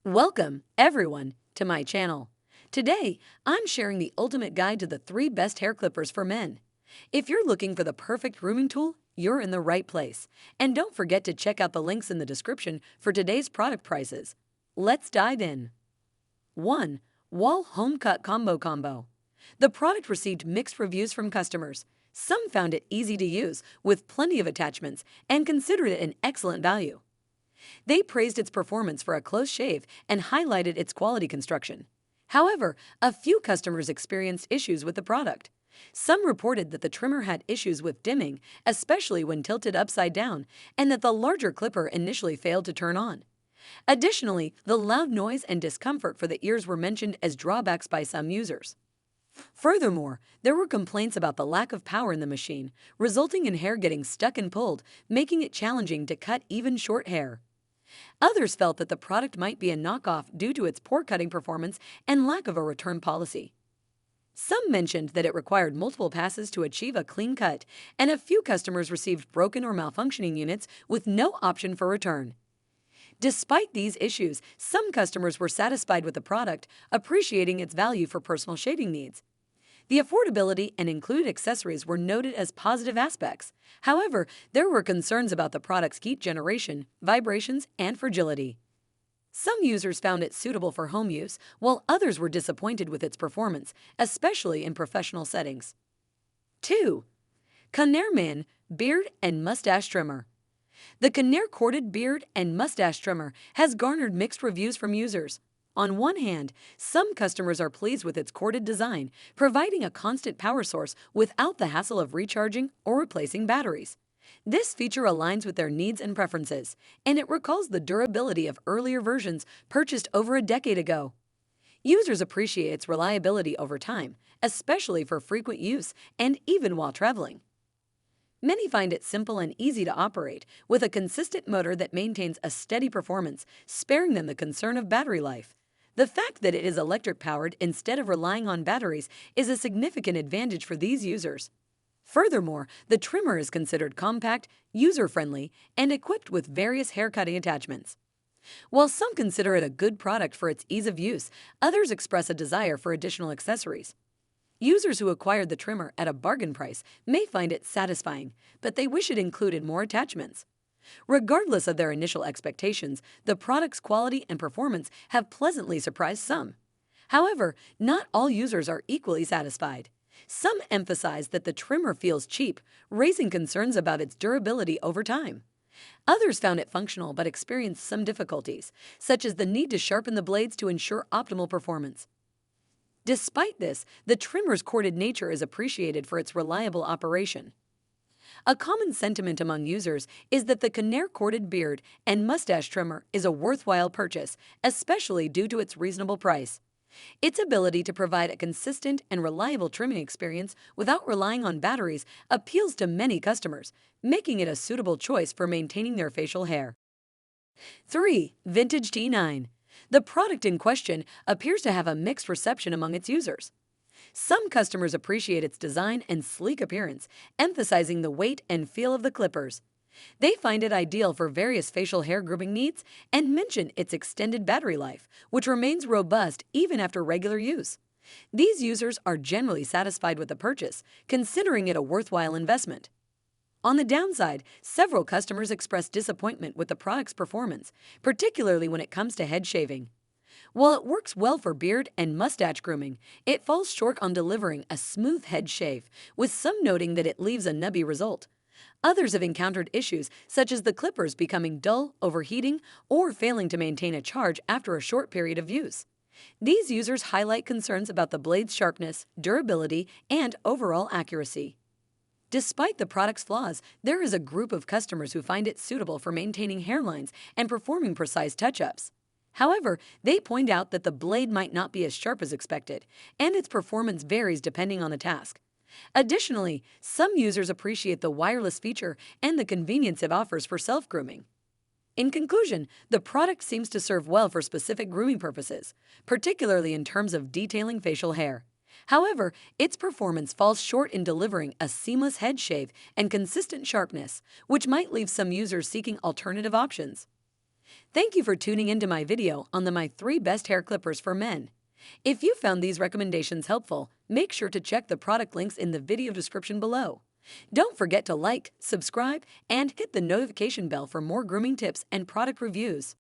Welcome, everyone, to my channel. Today, I'm sharing the ultimate guide to the 3 best hair clippers for men. If you're looking for the perfect grooming tool, you're in the right place. And don't forget to check out the links in the description for today's product prices. Let's dive in. 1. Wahl HomeCut Combo. The product received mixed reviews from customers. Some found it easy to use, with plenty of attachments, and considered it an excellent value. They praised its performance for a close shave and highlighted its quality construction. However, a few customers experienced issues with the product. Some reported that the trimmer had issues with dimming, especially when tilted upside down, and that the larger clipper initially failed to turn on. Additionally, the loud noise and discomfort for the ears were mentioned as drawbacks by some users. Furthermore, there were complaints about the lack of power in the machine, resulting in hair getting stuck and pulled, making it challenging to cut even short hair. Others felt that the product might be a knockoff due to its poor cutting performance and lack of a return policy. Some mentioned that it required multiple passes to achieve a clean cut, and a few customers received broken or malfunctioning units with no option for return. Despite these issues, some customers were satisfied with the product, appreciating its value for personal shaving needs. The affordability and included accessories were noted as positive aspects. However, there were concerns about the product's heat generation, vibrations, and fragility. Some users found it suitable for home use, while others were disappointed with its performance, especially in professional settings. 2. ConairMAN Beard and Mustache Trimmer. The Conair corded beard and mustache trimmer has garnered mixed reviews from users. On one hand, some customers are pleased with its corded design, providing a constant power source without the hassle of recharging or replacing batteries. This feature aligns with their needs and preferences, and it recalls the durability of earlier versions purchased over a decade ago. Users appreciate its reliability over time, especially for frequent use and even while traveling. Many find it simple and easy to operate, with a consistent motor that maintains a steady performance, sparing them the concern of battery life. The fact that it is electric-powered instead of relying on batteries is a significant advantage for these users. Furthermore, the trimmer is considered compact, user-friendly, and equipped with various haircutting attachments. While some consider it a good product for its ease of use, others express a desire for additional accessories. Users who acquired the trimmer at a bargain price may find it satisfying, but they wish it included more attachments. Regardless of their initial expectations, the product's quality and performance have pleasantly surprised some. However, not all users are equally satisfied. Some emphasize that the trimmer feels cheap, raising concerns about its durability over time. Others found it functional but experienced some difficulties, such as the need to sharpen the blades to ensure optimal performance. Despite this, the trimmer's corded nature is appreciated for its reliable operation. A common sentiment among users is that the Conair corded beard and mustache trimmer is a worthwhile purchase, especially due to its reasonable price. Its ability to provide a consistent and reliable trimming experience without relying on batteries appeals to many customers, making it a suitable choice for maintaining their facial hair. 3. Vintage T9. The product in question appears to have a mixed reception among its users. Some customers appreciate its design and sleek appearance, emphasizing the weight and feel of the clippers. They find it ideal for various facial hair grooming needs and mention its extended battery life, which remains robust even after regular use. These users are generally satisfied with the purchase, considering it a worthwhile investment. On the downside, several customers expressed disappointment with the product's performance, particularly when it comes to head shaving. While it works well for beard and mustache grooming, it falls short on delivering a smooth head shave, with some noting that it leaves a nubby result. Others have encountered issues such as the clippers becoming dull, overheating, or failing to maintain a charge after a short period of use. These users highlight concerns about the blade's sharpness, durability, and overall accuracy. Despite the product's flaws, there is a group of customers who find it suitable for maintaining hairlines and performing precise touch-ups. However, they point out that the blade might not be as sharp as expected, and its performance varies depending on the task. Additionally, some users appreciate the wireless feature and the convenience it offers for self-grooming. In conclusion, the product seems to serve well for specific grooming purposes, particularly in terms of detailing facial hair. However, its performance falls short in delivering a seamless head shave and consistent sharpness, which might leave some users seeking alternative options. Thank you for tuning into my video on my 3 best hair clippers for men. If you found these recommendations helpful, make sure to check the product links in the video description below. Don't forget to like, subscribe, and hit the notification bell for more grooming tips and product reviews.